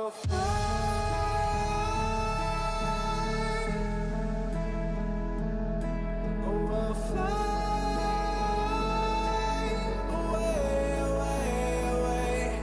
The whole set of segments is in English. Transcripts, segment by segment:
will fly. I will fly away, away, away.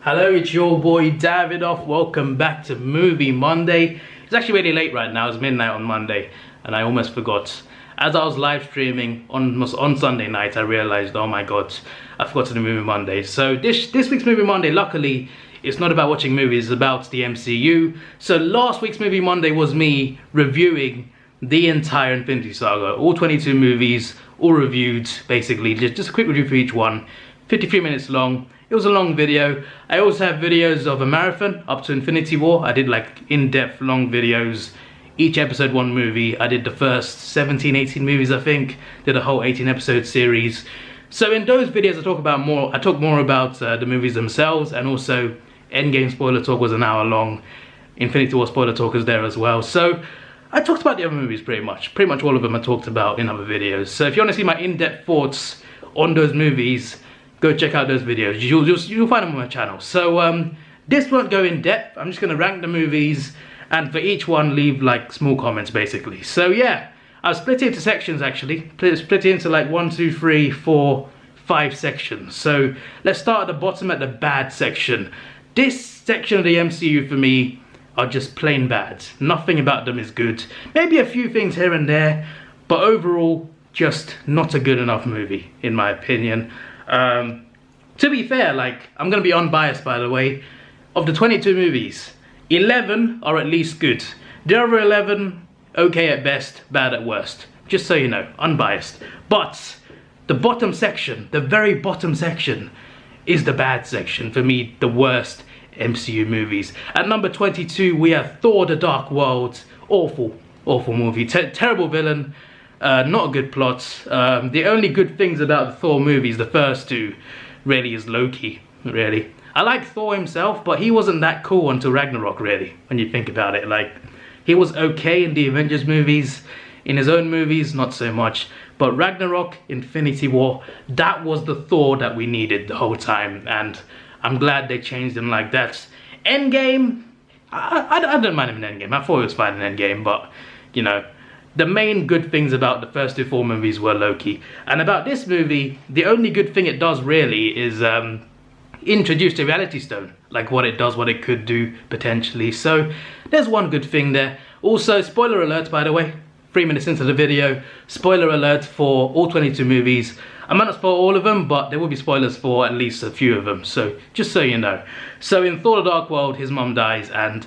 Hello, it's your boy Davidoff. Welcome back to Movie Monday. It's actually really late right now. It's midnight on Monday, and I almost forgot. As I was live streaming on Sunday night, I realized, oh my god, I forgot to do Movie Monday. So this week's Movie Monday, luckily, it's not about watching movies, it's about the MCU. So last week's Movie Monday was me reviewing the entire Infinity Saga, all 22 movies, all reviewed, basically, just a quick review for each one, 53 minutes long. It was a long video. I also have videos of a marathon up to Infinity War. I did like in-depth long videos, each episode one movie. I did the first 17, 18 movies, I think, did a whole 18 episode series. So in those videos I talk more about the movies themselves, and also Endgame spoiler talk was an hour long. Infinity War spoiler talk is there as well. So I talked about the other movies pretty much all of them I talked about in other videos. So if you want to see my in-depth thoughts on those movies, go check out those videos. You'll find them on my channel. So this won't go in depth. I'm just gonna rank the movies, and for each one leave like small comments basically. So yeah, I've split it into sections actually. Split it into like 1, 2, 3, 4, 5 sections. So let's start at the bottom at the bad section. This section of the MCU for me are just plain bad. Nothing about them is good. Maybe a few things here and there, but overall just not a good enough movie in my opinion. To be fair, like, I'm gonna be unbiased by the way, of the 22 movies, 11 are at least good. The other 11, okay at best, bad at worst. Just so you know, unbiased. But the bottom section, the very bottom section, is the bad section. For me, the worst MCU movies. At number 22, we have Thor: The Dark World. Awful movie. Terrible villain. Not a good plot. The only good things about the Thor movies, the first two, really is Loki, really. I like Thor himself, but he wasn't that cool until Ragnarok, really, when you think about it. Like, he was okay in the Avengers movies, in his own movies, not so much. But Ragnarok, Infinity War, that was the Thor that we needed the whole time, and I'm glad they changed him like that. Endgame, I don't mind him in Endgame. I thought he was fine in Endgame, but, you know, the main good things about the first two Thor movies were Loki. And about this movie, the only good thing it does really is introduce the Reality Stone. Like what it does, what it could do potentially. So there's one good thing there. Also, spoiler alert by the way, 3 minutes into the video, spoiler alert for all 22 movies. I might not spoil all of them, but there will be spoilers for at least a few of them. So just so you know. So in Thor: The Dark World, his mom dies, and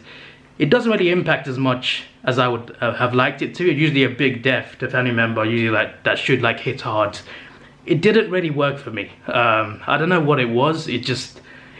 it doesn't really impact as much as I would have liked it to. It's usually a big death to a family member, usually like that should like hit hard. It didn't really work for me. I don't know what it was. It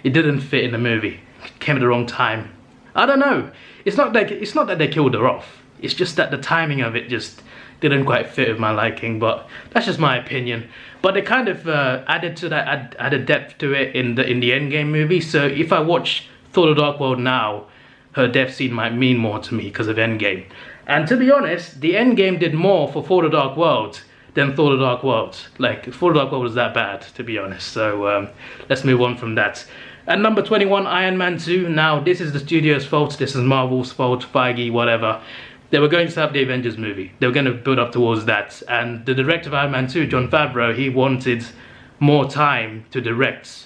didn't fit in the movie. It came at the wrong time. I don't know. It's not that they killed her off. It's just that the timing of it just didn't quite fit with my liking. But that's just my opinion. But they kind of added to that, added depth to it in the Endgame movie. So if I watch Thor: The Dark World now, her death scene might mean more to me because of Endgame. And to be honest, the Endgame did more for Thor: The Dark World than Thor: The Dark World. Like, Thor: The Dark World was that bad, to be honest. So let's move on from that. At number 21, Iron Man 2. Now, this is the studio's fault. This is Marvel's fault, Feige, whatever. They were going to set up the Avengers movie. They were going to build up towards that. And the director of Iron Man 2, Jon Favreau, he wanted more time to direct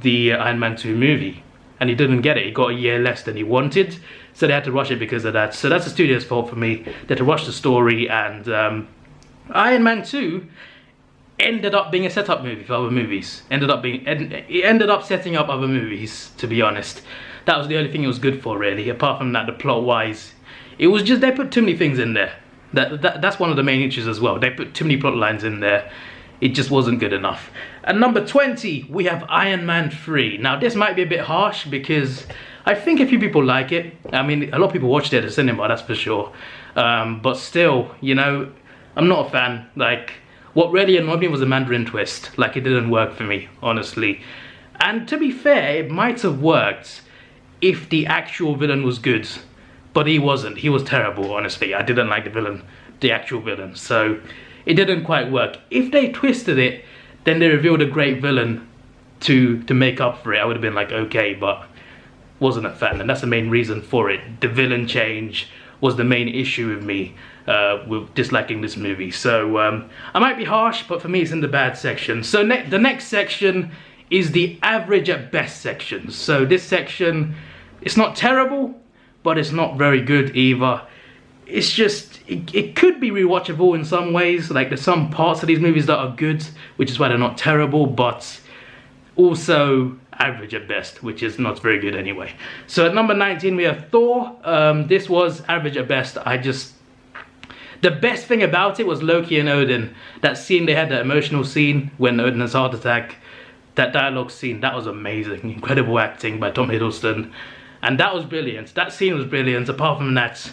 the Iron Man 2 movie. And he didn't get it. He got a year less than he wanted, so they had to rush it because of that. So that's the studio's fault for me. They had to rush the story, and Iron Man 2 ended up being a setup movie for other movies. It ended up setting up other movies, to be honest. That was the only thing it was good for, really. Apart from that, the plot-wise, it was just they put too many things in there. That's one of the main issues as well. They put too many plot lines in there. It just wasn't good enough. At number 20, we have Iron Man 3. Now, this might be a bit harsh because I think a few people like it. I mean, a lot of people watched it at the cinema, that's for sure. But still, you know, I'm not a fan. Like, what really annoyed me was the Mandarin twist. Like, it didn't work for me, honestly. And to be fair, it might have worked if the actual villain was good. But he wasn't. He was terrible, honestly. I didn't like the villain, the actual villain. So it didn't quite work. If they twisted it, then they revealed a great villain to make up for it. I would have been like, okay, but wasn't a fan, and that's the main reason for it. The villain change was the main issue with me with disliking this movie. So I might be harsh, but for me it's in the bad section. So the next section is the average at best section. So this section, it's not terrible, but it's not very good either. It's just, it could be rewatchable in some ways. Like there's some parts of these movies that are good, which is why they're not terrible, but also average at best, which is not very good anyway. So at number 19 we have Thor. This was average at best. The best thing about it was Loki and Odin. That scene, they had that emotional scene when Odin has a heart attack. That dialogue scene, that was amazing. Incredible acting by Tom Hiddleston. And that was brilliant. That scene was brilliant. Apart from that,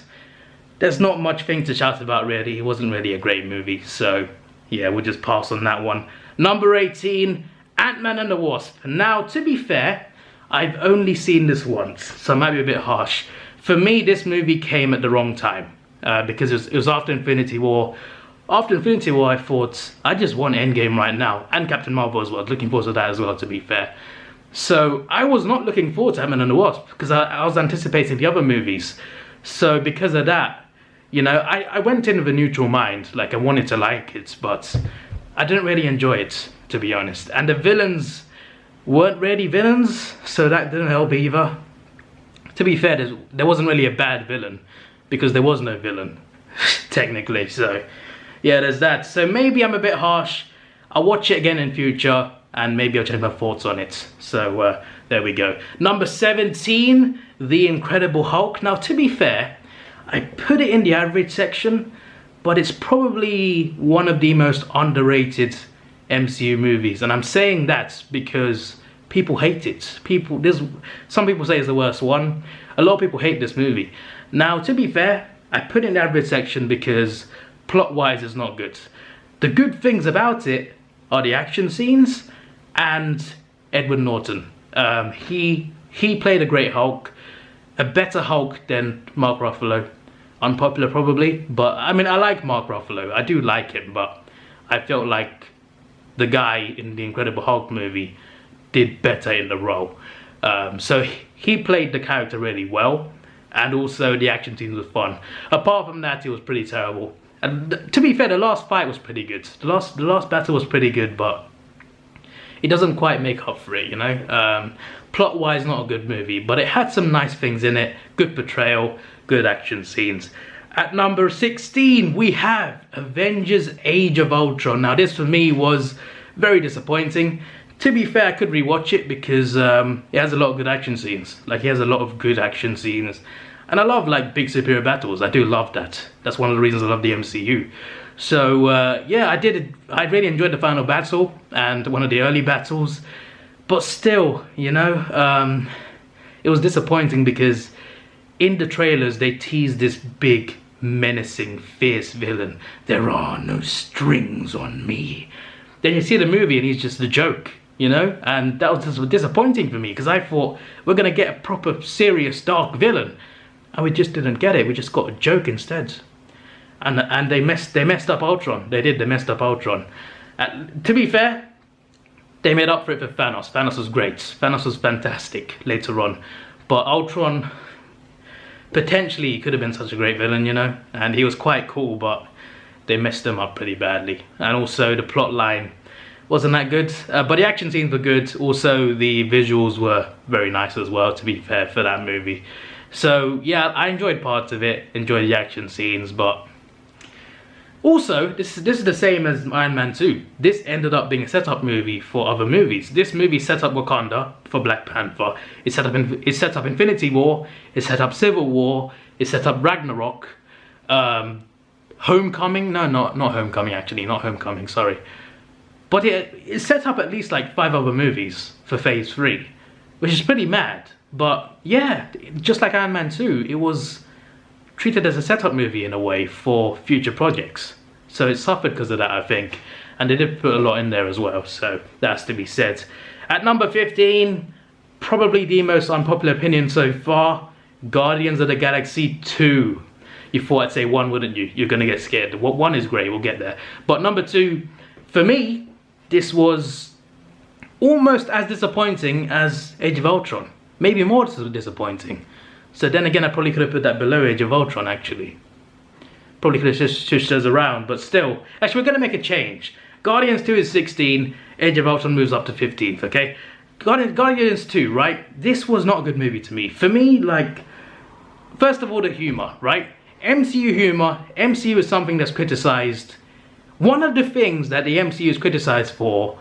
there's not much thing to shout about really. It wasn't really a great movie. So yeah, we'll just pass on that one. Number 18, Ant-Man and the Wasp. Now, to be fair, I've only seen this once, so I might be a bit harsh. For me, this movie came at the wrong time. Because it was after Infinity War. After Infinity War, I thought, I just want Endgame right now. And Captain Marvel as well. Looking forward to that as well, to be fair. So, I was not looking forward to Ant-Man and the Wasp, because I was anticipating the other movies. So, because of that, you know, I went in with a neutral mind. Like, I wanted to like it, but I didn't really enjoy it, to be honest. And the villains weren't really villains, so that didn't help either. To be fair, there wasn't really a bad villain, because there was no villain, technically. So, yeah, there's that. So maybe I'm a bit harsh. I'll watch it again in future, and maybe I'll change my thoughts on it. So, there we go. Number 17, The Incredible Hulk. Now, to be fair, I put it in the average section, but it's probably one of the most underrated MCU movies. And I'm saying that because people hate it. Some people say it's the worst one. A lot of people hate this movie. Now, to be fair, I put it in the average section because plot-wise it's not good. The good things about it are the action scenes and Edward Norton. He played a great Hulk, a better Hulk than Mark Ruffalo. Unpopular probably, but I mean, I like Mark Ruffalo. I do like him, but I felt like the guy in the Incredible Hulk movie did better in the role. So he played the character really well. And also the action scenes were fun. Apart from that, it was pretty terrible. And to be fair, the last fight was pretty good. The last battle was pretty good, but it doesn't quite make up for it, you know. Plot-wise, not a good movie, but it had some nice things in it. Good portrayal, good action scenes. At number 16, we have Avengers Age of Ultron. Now, this for me was very disappointing. To be fair, I could rewatch it because it has a lot of good action scenes. Like, it has a lot of good action scenes. And I love, like, big superhero battles. I do love that. That's one of the reasons I love the MCU. So, yeah, I really enjoyed the final battle and one of the early battles. But still, you know, it was disappointing because in the trailers, they teased this big, menacing, fierce villain. There are no strings on me. Then you see the movie and he's just a joke. You know, and that was just disappointing for me because I thought we're gonna get a proper serious dark villain, and we just didn't get it. We just got a joke instead, and they messed up Ultron. They messed up Ultron. To be fair, they made up for it for Thanos. Thanos was great. Thanos was fantastic later on, but Ultron potentially could have been such a great villain, you know, and he was quite cool, but they messed him up pretty badly. And also the plot line wasn't that good, but the action scenes were good. Also, the visuals were very nice as well, to be fair, for that movie. So, yeah, I enjoyed parts of it, enjoyed the action scenes, but also, this is the same as Iron Man 2. This ended up being a setup movie for other movies. This movie set up Wakanda for Black Panther. It set up Infinity War. It set up Civil War. It set up Ragnarok. Homecoming? No, not Homecoming, actually. Not Homecoming, sorry. But it set up at least like 5 other movies for Phase 3, which is pretty mad. But yeah, just like Iron Man 2, it was treated as a setup movie in a way for future projects. So it suffered because of that, I think. And they did put a lot in there as well, so that's to be said. At number 15, probably the most unpopular opinion so far, Guardians of the Galaxy 2. You thought I'd say 1, wouldn't you? You're gonna get scared. 1 is great, we'll get there. But number 2, for me, this was almost as disappointing as Age of Ultron. maybe more disappointing. So then again, I probably could have put that below Age of Ultron, actually. Probably could have just switched those around, but still. Actually, we're going to make a change. Guardians 2 is 16, Age of Ultron moves up to 15th, okay? Guardians 2, right? This was not a good movie to me. For me, like, first of all, the humor, right? MCU humor. MCU is something that's criticized. One of the things that the MCU is criticized for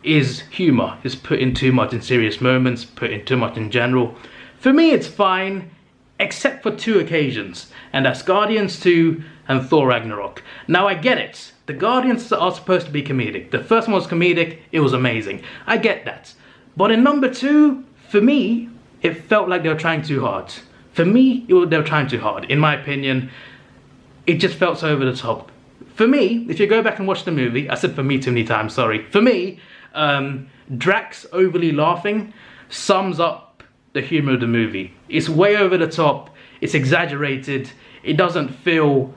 is humor. Is put in too much in serious moments, put in too much in general. For me, it's fine, except for 2 occasions, and that's Guardians 2 and Thor Ragnarok. Now, I get it. The Guardians are supposed to be comedic. The first one was comedic, it was amazing. I get that. But in number 2, for me, it felt like they were trying too hard. For me, they were trying too hard. In my opinion, it just felt so over the top. For me, if you go back and watch the movie, I said for me too many times, sorry. For me, Drax overly laughing sums up the humor of the movie. It's way over the top, it's exaggerated, it doesn't feel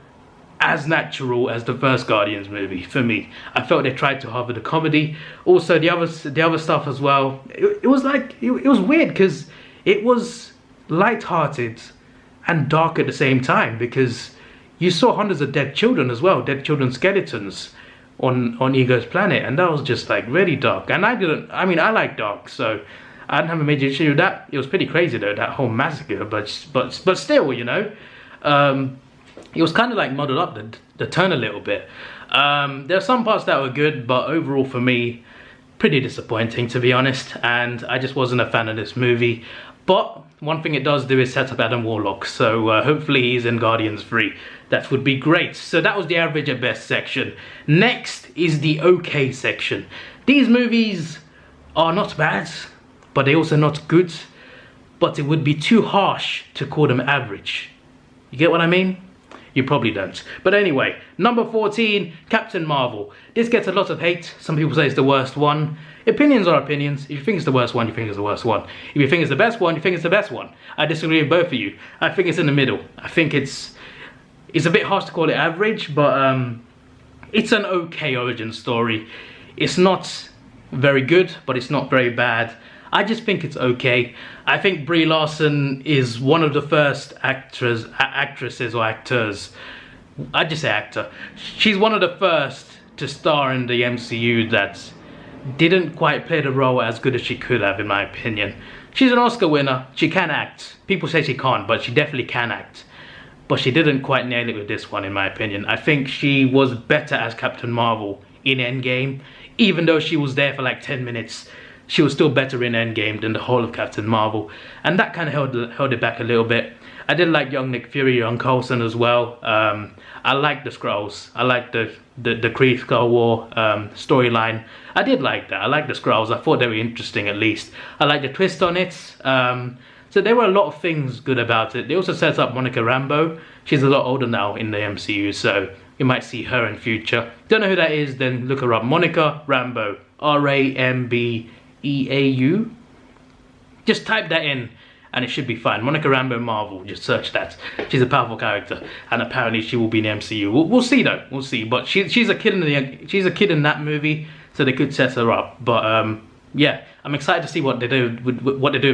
as natural as the first Guardians movie for me. I felt they tried to hard with the comedy. Also the other stuff as well. It was like, it was weird because it was light-hearted and dark at the same time, because you saw hundreds of dead children as well, dead children skeletons on Ego's planet, and that was just like really dark. And I like dark, so I didn't have a major issue with that. It was pretty crazy though, that whole massacre, but still, you know, it was kind of like muddled up the tone a little bit. There are some parts that were good, but overall for me, pretty disappointing to be honest, and I just wasn't a fan of this movie. But one thing it does do is set up Adam Warlock, so hopefully he's in Guardians 3. That would be great. So that was the average at best section. Next is the okay section. These movies are not bad, but they're also not good, but it would be too harsh to call them average. You get what I mean? You probably don't. But anyway, number 14, Captain Marvel. This gets a lot of hate. Some people say it's the worst one. Opinions are opinions. If you think it's the worst one, you think it's the worst one. If you think it's the best one, you think it's the best one. I disagree with both of you. I think it's in the middle. I think it's a bit harsh to call it average, but it's an okay origin story. It's not very good, but it's not very bad. I just think it's okay. I think Brie Larson is one of the first actresses or actors. I just say actor. She's one of the first to star in the MCU that didn't quite play the role as good as she could have, in my opinion. She's an Oscar winner. She can act. People say she can't, but she definitely can act. But she didn't quite nail it with this one, in my opinion. I think she was better as Captain Marvel in Endgame. Even though she was there for like 10 minutes, she was still better in Endgame than the whole of Captain Marvel. And that kind of held it back a little bit. I did like young Nick Fury, young Coulson as well. I like the Skrulls. I like the Kree Skull War storyline. I did like that. I like the Skrulls. I thought they were interesting at least. I like the twist on it. So there were a lot of things good about it. They also set up Monica Rambeau. She's a lot older now in the MCU, so you might see her in future. Don't know who that is, then look her up. Monica Rambeau. R-A-M-B-E-A-U. Just type that in and it should be fine. Monica Rambeau Marvel, just search that. She's a powerful character and apparently she will be in the MCU. We'll see though, we'll see. But she's a kid in that movie, so they could set her up. But yeah, I'm excited to see what they do with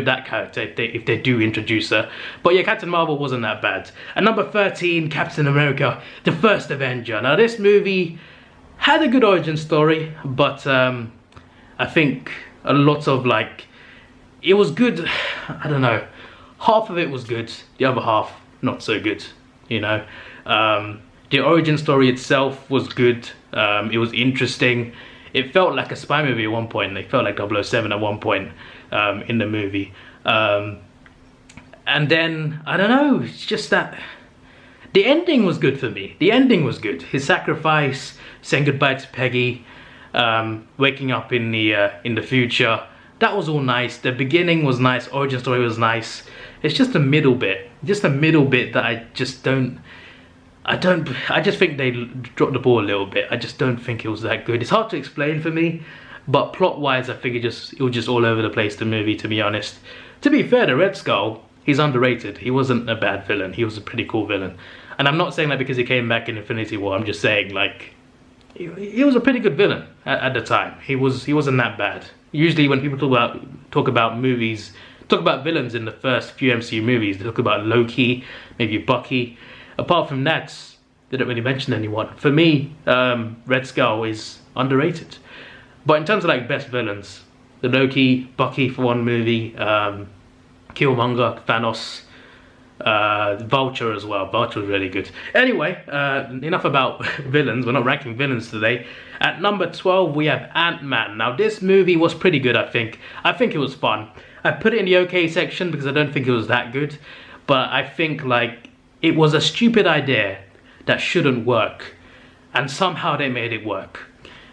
that character if they do introduce her. But yeah, Captain Marvel wasn't that bad. And number 13, Captain America, the First Avenger. Now this movie had a good origin story, but I think a lot of like, it was good, I don't know, half of it was good, the other half not so good, you know. The origin story itself was good, it was interesting. It felt like a spy movie at one point. It felt like 007 at one point in the movie. And then, I don't know, it's just that the ending was good for me. The ending was good. His sacrifice, saying goodbye to Peggy, waking up in the future. That was all nice. The beginning was nice. Origin story was nice. It's just the middle bit. Just the middle bit that I just don't... I just think they dropped the ball a little bit. I just don't think it was that good. It's hard to explain for me, but plot-wise, I think it was just all over the place, the movie, to be honest. To be fair, the Red Skull, he's underrated. He wasn't a bad villain. He was a pretty cool villain. And I'm not saying that because he came back in Infinity War. I'm just saying, like, he was a pretty good villain at the time. He wasn't that bad. Usually when people talk about movies Talk about villains in the first few MCU movies. They talk about Loki, maybe Bucky. Apart from that, they don't really mention anyone. For me, Red Skull is underrated. But in terms of like best villains, the Loki, Bucky for one movie, Killmonger, Thanos, Vulture as well. Vulture was really good. Anyway, enough about villains. We're not ranking villains today. At number 12 we have Ant-Man. Now this movie was pretty good, I think. I think it was fun. I put it in the okay section because I don't think it was that good. But I think like it was a stupid idea that shouldn't work. And somehow they made it work.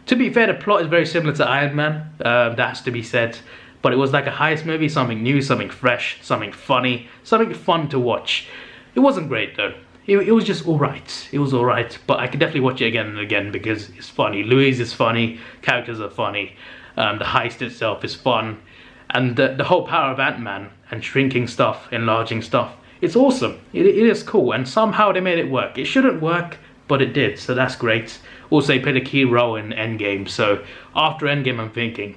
To be fair, the plot is very similar to Iron Man. That has to be said. But it was like a heist movie, something new, something fresh, something funny, something fun to watch. It wasn't great though. It was just alright. It was alright, but I could definitely watch it again and again because it's funny. Louise is funny, characters are funny, the heist itself is fun, and the whole power of Ant-Man and shrinking stuff, enlarging stuff, it's awesome. It is cool, and somehow they made it work. It shouldn't work, but it did, so that's great. Also, he played a key role in Endgame, so after Endgame I'm thinking,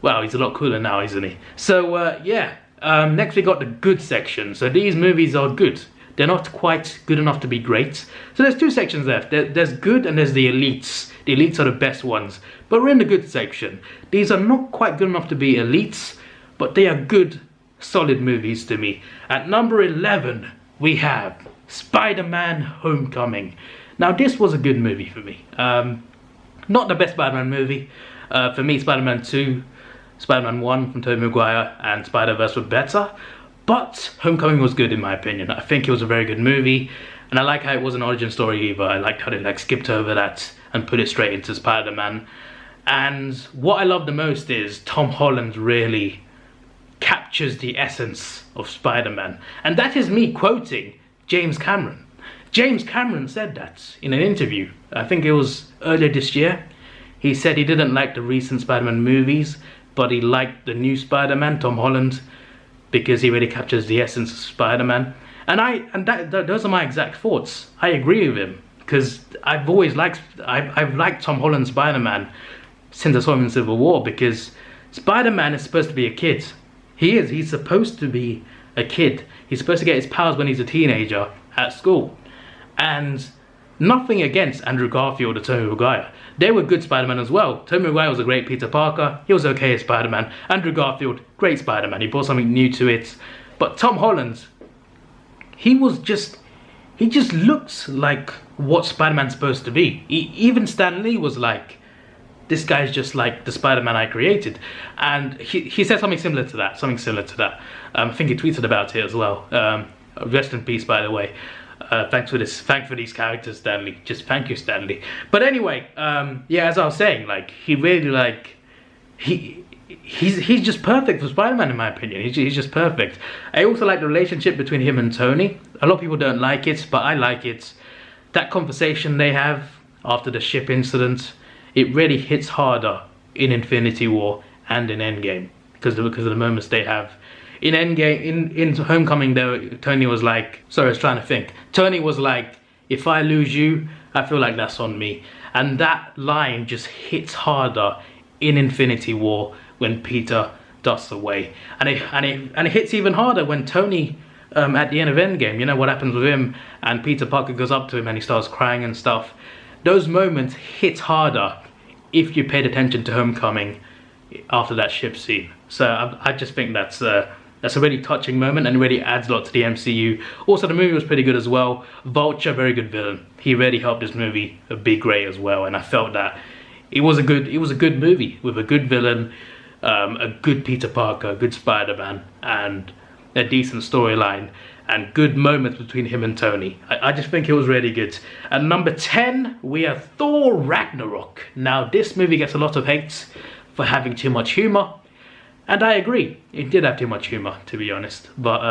wow, he's a lot cooler now, isn't he? So, yeah. Next we got the good section. So these movies are good. They're not quite good enough to be great. So there's two sections left. There's good and there's the elites. The elites are the best ones. But we're in the good section. These are not quite good enough to be elites, but they are good, solid movies to me. At number 11, we have Spider-Man Homecoming. Now this was a good movie for me. Not the best Spider-Man movie. For me, Spider-Man 2, Spider-Man 1 from Tobey Maguire and Spider-Verse were better, but Homecoming was good in my opinion. I think it was a very good movie, and I like how it was an origin story either. I liked how they like skipped over that and put it straight into Spider-Man. And what I love the most is Tom Holland really captures the essence of Spider-Man. And that is me quoting James Cameron. James Cameron said that in an interview. I think it was earlier this year. He said he didn't like the recent Spider-Man movies, but he liked the new Spider-Man, Tom Holland, because he really captures the essence of Spider-Man. And those are my exact thoughts. I agree with him, because I've liked Tom Holland's Spider-Man since I saw him in Civil War, because Spider-Man is supposed to be a kid. He's supposed to be a kid. He's supposed to get his powers when he's a teenager at school. And nothing against Andrew Garfield or Tobey Maguire. They were good Spider-Man as well. Tobey Maguire was a great Peter Parker. He was okay as Spider-Man. Andrew Garfield, great Spider-Man. He brought something new to it. But Tom Holland, he just looks like what Spider-Man's supposed to be. Even Stan Lee was like, this guy's just like the Spider-Man I created. And he said something similar to that. I think he tweeted about it as well. Rest in peace, by the way. Thanks for these characters, Stanley. Just thank you, Stanley. But anyway, yeah, as I was saying, like he really like he's just perfect for Spider-Man in my opinion. He's just perfect. I also like the relationship between him and Tony. A lot of people don't like it, but I like it. That conversation they have after the ship incident, it really hits harder in Infinity War and in Endgame because of the moments they have. In Endgame, in Homecoming, though, Tony was like, sorry, I was trying to think. Tony was like, if I lose you, I feel like that's on me. And that line just hits harder in Infinity War when Peter dusts away. And it hits even harder when Tony, at the end of Endgame, you know what happens with him, and Peter Parker goes up to him and he starts crying and stuff. Those moments hit harder if you paid attention to Homecoming after that ship scene. So I just think that's a really touching moment and really adds a lot to the MCU. Also, the movie was pretty good as well. Vulture, very good villain. He really helped this movie be great as well, and I felt that it was a good movie with a good villain, a good Peter Parker, a good Spider-Man, and a decent storyline and good moments between him and Tony. I just think it was really good. At number 10, we have Thor Ragnarok. Now, this movie gets a lot of hate for having too much humor. And I agree, it did have too much humour, to be honest. But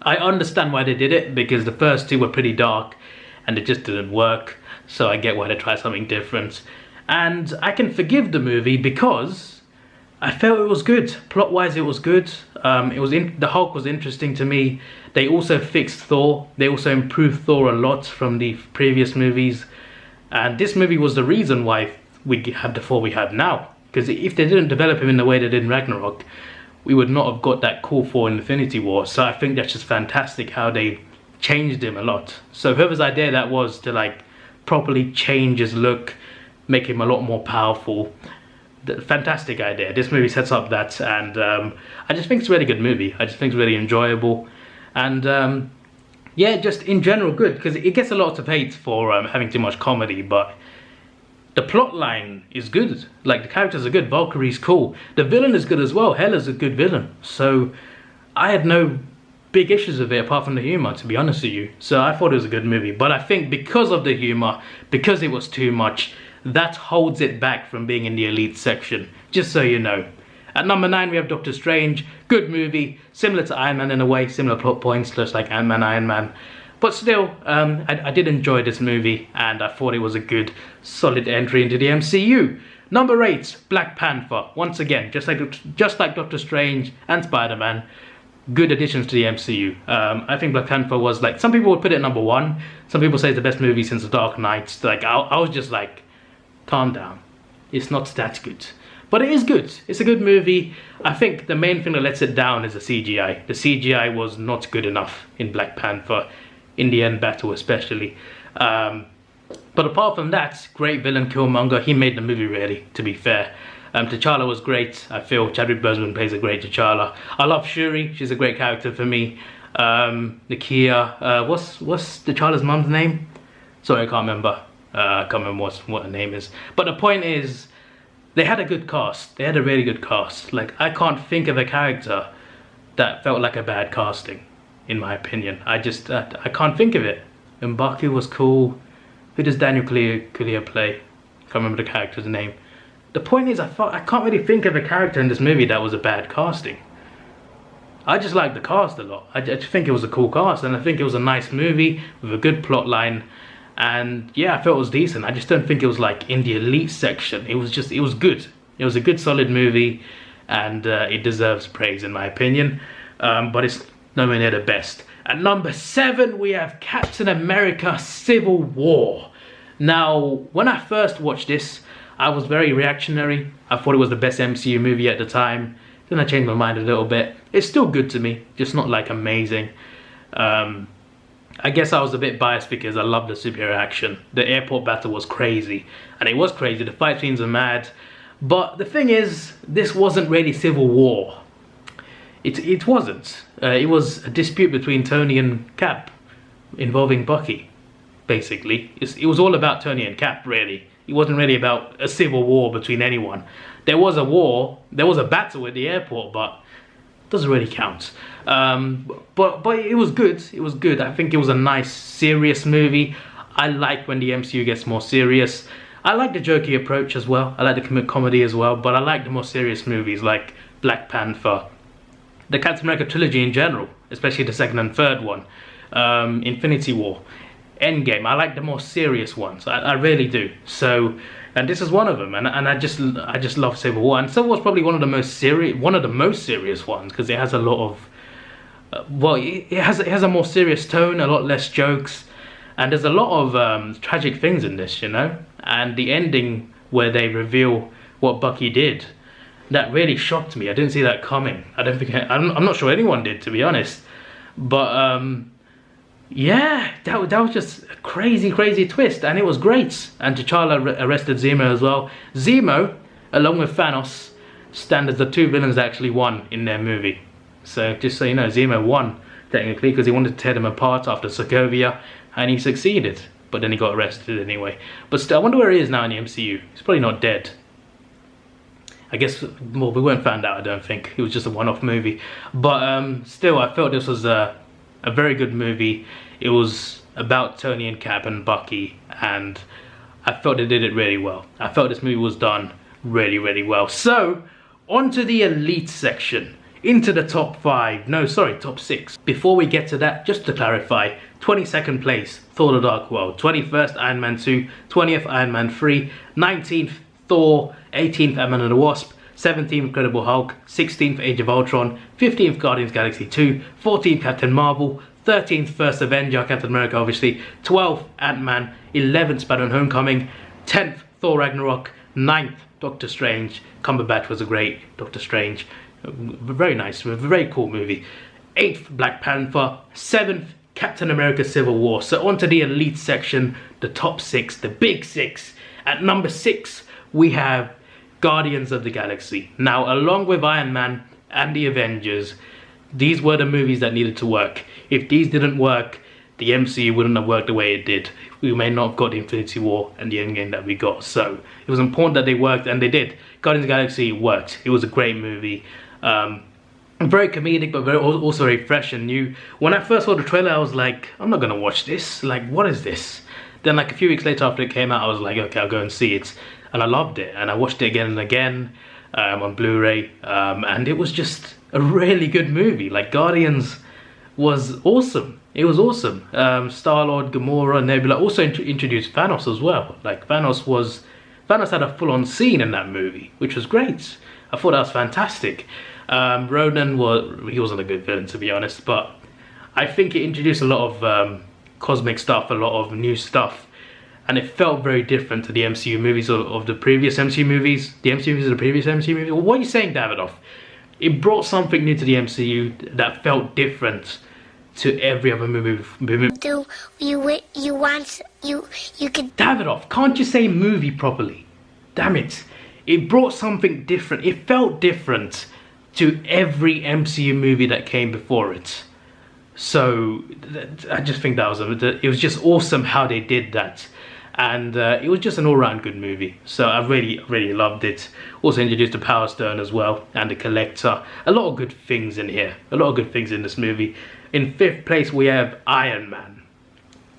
I understand why they did it, because the first two were pretty dark and it just didn't work. So I get why they tried something different. And I can forgive the movie because I felt it was good. Plot-wise, it was good. The Hulk was interesting to me. They also fixed Thor. They also improved Thor a lot from the previous movies. And this movie was the reason why we have the Thor we have now. Because if they didn't develop him in the way they did in Ragnarok, we would not have got that call for Infinity War. So I think that's just fantastic how they changed him a lot. So whoever's idea that was to like properly change his look, make him a lot more powerful, fantastic idea. This movie sets up that, and I just think it's a really good movie. I just think it's really enjoyable, and yeah, just in general good, because it gets a lot of hate for having too much comedy, but the plot line is good. Like, the characters are good. Valkyrie's cool. The villain is good as well. Hela's a good villain. So I had no big issues with it apart from the humor, to be honest with you. So I thought it was a good movie, but I think because of the humor, because it was too much, that holds it back from being in the elite section, just so you know. At number 9 we have Doctor Strange. Good movie, similar to Iron Man in a way, similar plot points, just like Ant-Man, Iron Man. But still, I did enjoy this movie, and I thought it was a good, solid entry into the MCU. Number 8, Black Panther. Once again, just like Doctor Strange and Spider-Man, good additions to the MCU. I think Black Panther was like, some people would put it at number 1. Some people say it's the best movie since The Dark Knight. Like, I was just like, calm down. It's not that good. But it is good. It's a good movie. I think the main thing that lets it down is the CGI. The CGI was not good enough in Black Panther. In the end battle especially. But apart from that, great villain Killmonger. He made the movie really, to be fair. T'Challa was great. I feel Chadwick Boseman plays a great T'Challa. I love Shuri. She's a great character for me. Nakia. What's T'Challa's mum's name? Sorry, I can't remember. I can't remember what her name is. But the point is, they had a good cast. They had a really good cast. Like, I can't think of a character that felt like a bad casting, in my opinion. I can't think of it. M'Baku was cool. Who does Daniel Kaluuya play? Can't remember the character's name. The point is, I can't really think of a character in this movie that was a bad casting. I just like the cast a lot. I just think it was a cool cast, and I think it was a nice movie with a good plot line. And yeah, I felt it was decent. I just don't think it was like in the elite section. It was good. It was a good, solid movie, and it deserves praise in my opinion. But it's nowhere near the best. At number 7 we have Captain America Civil War. Now, when I first watched this, I was very reactionary. I thought it was the best MCU movie at the time. Then I changed my mind a little bit. It's still good to me, just not like amazing. I guess I was a bit biased because I love the superhero action. The airport battle was crazy, and it was crazy. The fight scenes are mad. But the thing is, this wasn't really Civil War. It wasn't. It was a dispute between Tony and Cap involving Bucky, basically. It was all about Tony and Cap, really. It wasn't really about a civil war between anyone. There was a war, there was a battle at the airport, but it doesn't really count. But it was good. It was good. I think it was a nice, serious movie. I like when the MCU gets more serious. I like the jokey approach as well. I like the comedy as well, but I like the more serious movies like Black Panther, the Captain America trilogy in general, especially the second and third one, Infinity War, Endgame. I like the more serious ones. I really do. So, and this is one of them. And I just love Civil War. And Civil War is probably one of the most serious ones, because it has a lot of it has a more serious tone, a lot less jokes, and there's a lot of tragic things in this, you know. And the ending where they reveal what Bucky did, that really shocked me. I didn't see that coming. I'm not sure anyone did, to be honest. But yeah, that was just a crazy twist, and it was great. And T'Challa arrested Zemo as well. Zemo, along with Thanos, stand as the two villains that actually won in their movie. So just so you know, Zemo won technically because he wanted to tear them apart after Sokovia, and he succeeded. But then he got arrested anyway. But still, I wonder where he is now in the MCU. He's probably not dead. I guess, well, we weren't found out, I don't think. It was just a one-off movie. But still, I felt this was a very good movie. It was about Tony and Cap and Bucky, and I felt they did it really well. I felt this movie was done really well. So, on to the elite section. Into the top 5. No, sorry, top 6. Before we get to that, just to clarify, 22nd place, Thor the Dark World. 21st, Iron Man 2. 20th, Iron Man 3. 19th, Thor. 18th, Ant-Man and the Wasp. 17th, Incredible Hulk. 16th, Age of Ultron. 15th, Guardians of the Galaxy 2. 14th, Captain Marvel. 13th, First Avenger, Captain America obviously. 12th, Ant-Man. 11th, Spider-Man Homecoming. 10th, Thor Ragnarok. 9th, Doctor Strange. Cumberbatch was a great Doctor Strange. Very nice, very cool movie. 8th, Black Panther. 7th, Captain America Civil War. So on to the elite section, the top 6, the big 6. At number 6, we have Guardians of the Galaxy. Now, along with Iron Man and the Avengers, these were the movies that needed to work. If these didn't work, the MCU wouldn't have worked the way it did. We may not have got the Infinity War and the Endgame that we got. So it was important that they worked, and they did. Guardians of the Galaxy worked. It was a great movie. Very comedic, but also very fresh and new. When I first saw the trailer, I was like, I'm not gonna watch this. Like, what is this? Then like a few weeks later after it came out, I was like, okay, I'll go and see it. And I loved it. And I watched it again and again on Blu-ray. And it was just a really good movie. Like, Guardians was awesome. It was awesome. Star-Lord, Gamora, Nebula also introduced Thanos as well. Like, Thanos had a full-on scene in that movie, which was great. I thought that was fantastic. Ronan he wasn't a good villain, to be honest, but I think it introduced a lot of cosmic stuff, a lot of new stuff, and it felt very different to the MCU movies of the previous MCU movies. The MCU movies of the previous MCU movies. Well, what are you saying, Davidoff? It brought something new to the MCU that felt different to every other movie. Do you could Davidoff, can't you say movie properly? Damn it! It brought something different. It felt different to every MCU movie that came before it. So I just think it was just awesome how they did that, and it was just an all-round good movie. So I really loved it. Also introduced the Power Stone as well, and the Collector. A lot of good things in here. A lot of good things in this movie. In 5th place we have Iron Man.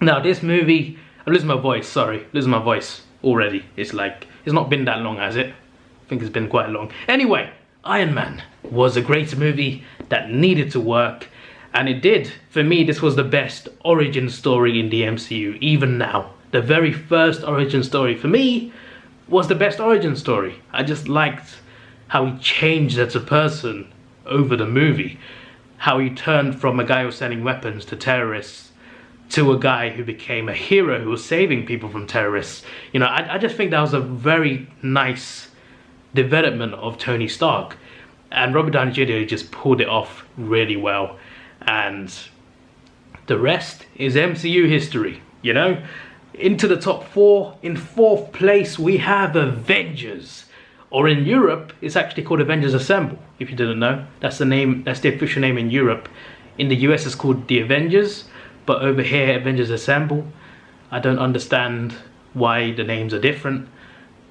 Now this movie, I'm losing my voice. Sorry, losing my voice already. It's not been that long, has it? I think it's been quite long. Anyway, Iron Man was a great movie that needed to work, and it did. For me, this was the best origin story in the MCU, even now. The very first origin story, for me, was the best origin story. I just liked how he changed as a person over the movie. How he turned from a guy who was selling weapons to terrorists, to a guy who became a hero who was saving people from terrorists. You know, I just think that was a very nice development of Tony Stark, and Robert Downey Jr. just pulled it off really well, and the rest is MCU history, you know. Into the top 4, in 4th place we have Avengers, or in Europe it's actually called Avengers Assemble, if you didn't know. That's the name, that's the official name in Europe. In the US it's called The Avengers, but over here Avengers Assemble. I don't understand why the names are different,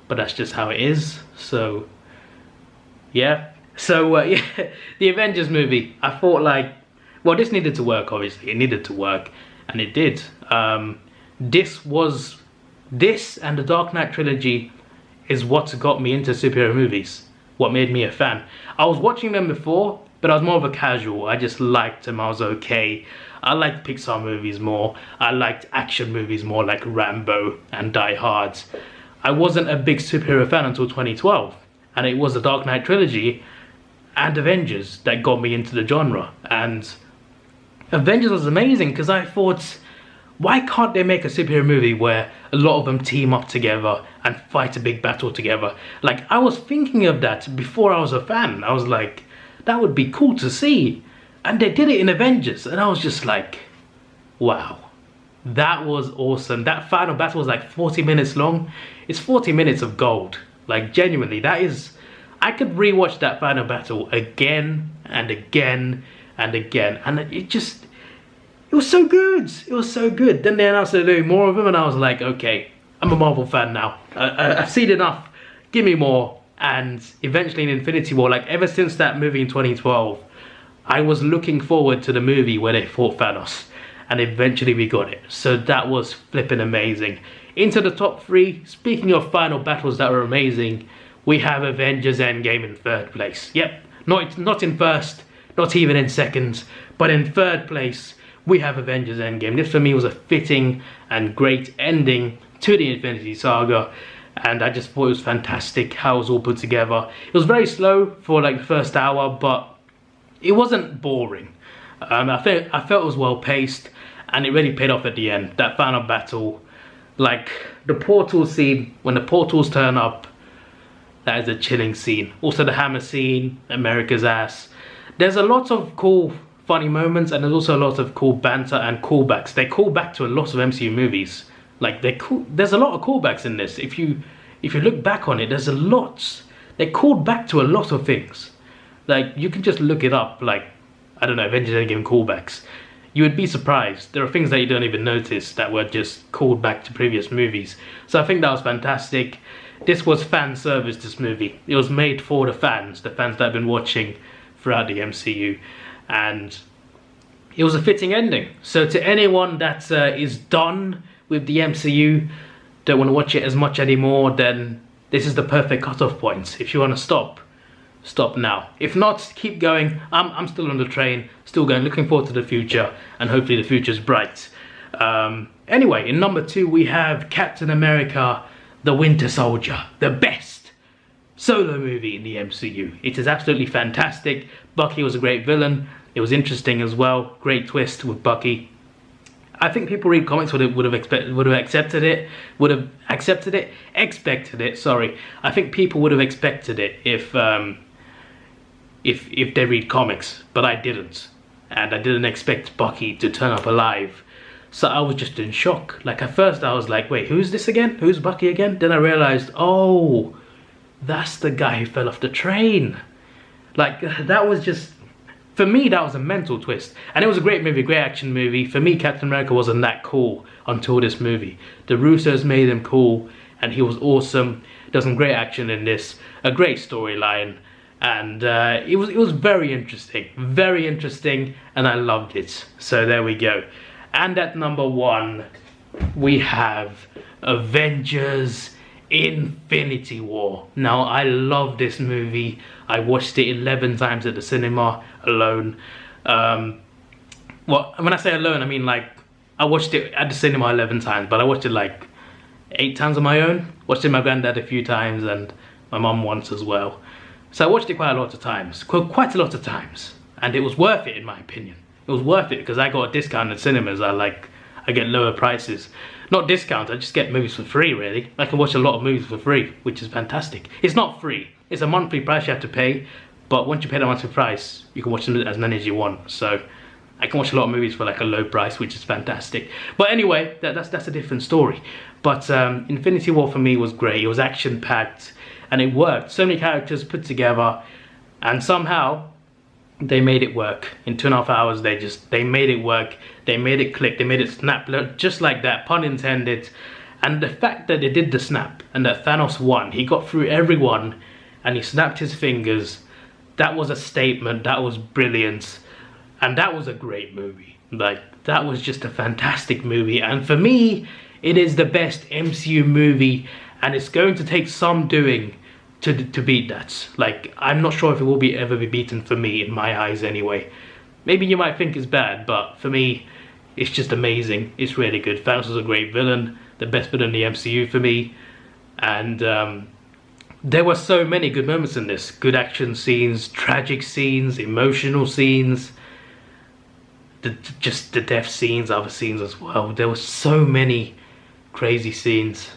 but that's just how it is. So yeah, yeah, the Avengers movie, I thought like, well, this needed to work. Obviously it needed to work, and it did. This and the Dark Knight trilogy is what got me into superhero movies, what made me a fan. I was watching them before, but I was more of a casual. I just liked them, I was okay. I liked Pixar movies more. I liked action movies more, like Rambo and Die Hard. I wasn't a big superhero fan until 2012, and it was the Dark Knight trilogy and Avengers that got me into the genre. And Avengers was amazing because I thought, why can't they make a superhero movie where a lot of them team up together and fight a big battle together? Like, I was thinking of that before I was a fan. I was like, that would be cool to see. And they did it in Avengers, and I was just like, wow. That was awesome. That final battle was like 40 minutes long. It's 40 minutes of gold. Like, genuinely, that is... I could rewatch that final battle again and again and again. And it was so good. It was so good. Then they announced they're doing more of them, and I was like, okay, I'm a Marvel fan now. I've seen enough. Give me more. And eventually in Infinity War, like ever since that movie in 2012, I was looking forward to the movie where they fought Thanos. And eventually we got it. So that was flipping amazing. Into the top 3, speaking of final battles that were amazing, we have Avengers Endgame in 3rd place. Yep, not in 1st, not even in 2nd, but in 3rd place, we have Avengers Endgame. This for me was a fitting and great ending to the Infinity Saga, and I just thought it was fantastic how it was all put together. It was very slow for like the first hour, but it wasn't boring. I felt it was well paced, and it really paid off at the end. That final battle, like the portal scene, when the portals turn up, That is a chilling scene. Also the hammer scene, America's ass. There's a lot of cool, funny moments, and there's also a lot of cool banter and callbacks. They call back to a lot of MCU movies. Like there's a lot of callbacks in this. If you look back on it, there's a lot. They called back to a lot of things. Like you can just look it up. Like I don't know, Avengers Endgame callbacks. You would be surprised. There are things that you don't even notice that were just called back to previous movies. So I think that was fantastic. This was fan service, this movie. It was made for the fans that have been watching throughout the MCU. And it was a fitting ending. So to anyone that is done with the MCU, don't want to watch it as much anymore, then this is the perfect cutoff point. If you want to stop now. If not, keep going. I'm still on the train, still going, looking forward to the future, and hopefully the future's bright. Anyway, in number 2 we have Captain America, the Winter Soldier, the best solo movie in the MCU. It is absolutely fantastic. Bucky was a great villain. It was interesting as well. Great twist with Bucky. I think people read comics would have expected it. Sorry, I think people would have expected it if they read comics, but I didn't, and I didn't expect Bucky to turn up alive. So I was just in shock. Like at first I was like, wait, who's this again? Who's Bucky again? Then I realized, oh, that's the guy who fell off the train. Like that was just, for me, that was a mental twist. And it was a great movie, great action movie. For me, Captain America wasn't that cool until this movie. The Russos made him cool, and he was awesome. There's some great action in this, a great storyline, and it was very interesting, and I loved it. So there we go. And at number 1, we have Avengers Infinity War. Now, I love this movie. I watched it 11 times at the cinema alone. Well, when I say alone, I mean like I watched it at the cinema 11 times, but I watched it like 8 times on my own. Watched it with my granddad a few times and my mum once as well. So I watched it quite a lot of times, and it was worth it in my opinion. It was worth it because I got a discount at cinemas. I get lower prices. Not discount, I just get movies for free really. I can watch a lot of movies for free, which is fantastic. It's not free, it's a monthly price you have to pay, but once you pay the monthly price, you can watch them as many as you want. So I can watch a lot of movies for like a low price, which is fantastic. But anyway, that's a different story. But Infinity War for me was great. It was action packed and it worked. So many characters put together, and somehow they made it work. In 2.5 hours, they made it work. They made it click. They made it snap, just like that, pun intended. And the fact that they did the snap and that Thanos won, he got through everyone and he snapped his fingers. That was a statement. That was brilliant, and that was a great movie. Like that was just a fantastic movie. And for me, it is the best MCU movie, and it's going to take some doing to beat that. Like I'm not sure if it will ever be beaten for me, in my eyes anyway. Maybe you might think it's bad, but for me it's just amazing. It's really good. Thanos was a great villain, the best villain in the MCU for me, and there were so many good moments in this. Good action scenes, tragic scenes, emotional scenes, just the death scenes, other scenes as well. There were so many crazy scenes.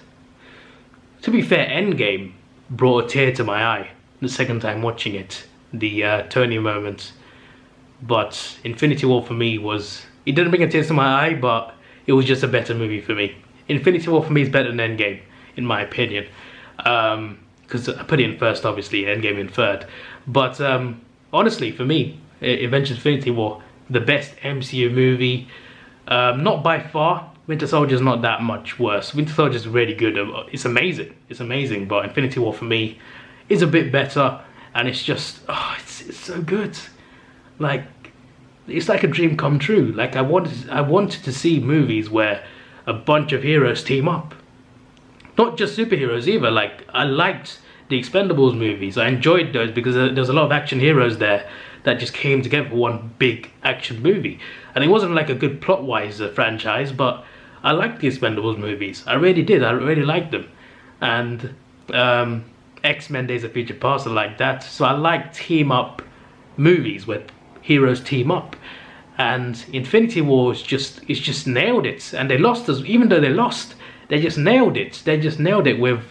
To be fair, Endgame brought a tear to my eye the second time watching it, the Tony moment. But Infinity War for me it didn't bring a tear to my eye, but it was just a better movie for me. Infinity War for me is better than Endgame, in my opinion. Because I put it in first, obviously, Endgame in third. But honestly, for me, Avengers Infinity War, the best MCU movie. Not by far. Winter Soldier's not that much worse. Winter Soldier's really good. It's amazing, but Infinity War for me is a bit better, and it's just, it's so good. Like, it's like a dream come true. Like I wanted to see movies where a bunch of heroes team up. Not just superheroes either. Like I liked the Expendables movies. I enjoyed those because there's a lot of action heroes there that just came together for one big action movie. And it wasn't like a good plot-wise franchise, but I liked the Expendables movies. I really did. I really liked them. And X-Men Days of Future Past are like that. So I like team-up movies where heroes team up. And Infinity War is just nailed it. And they lost us. Even though they lost, they just nailed it. They just nailed it with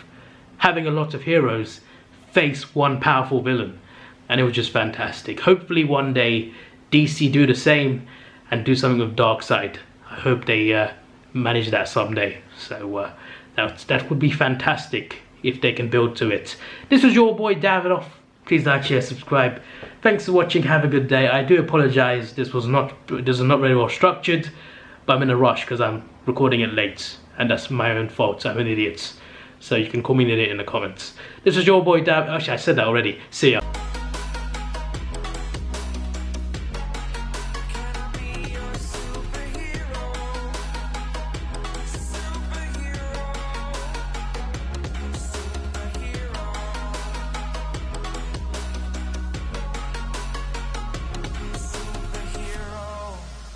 having a lot of heroes face one powerful villain, and it was just fantastic. Hopefully one day DC do the same and do something with Darkseid. I hope they manage that someday. So that would be fantastic if they can build to it. This was your boy Davidoff. Please like, share, subscribe. Thanks for watching. Have a good day. I do apologize. This was not very well structured, but I'm in a rush because I'm recording it late, and that's my own fault. I'm an idiot. So you can call me an idiot in the comments. This was your boy Dav. Actually, I said that already. See ya.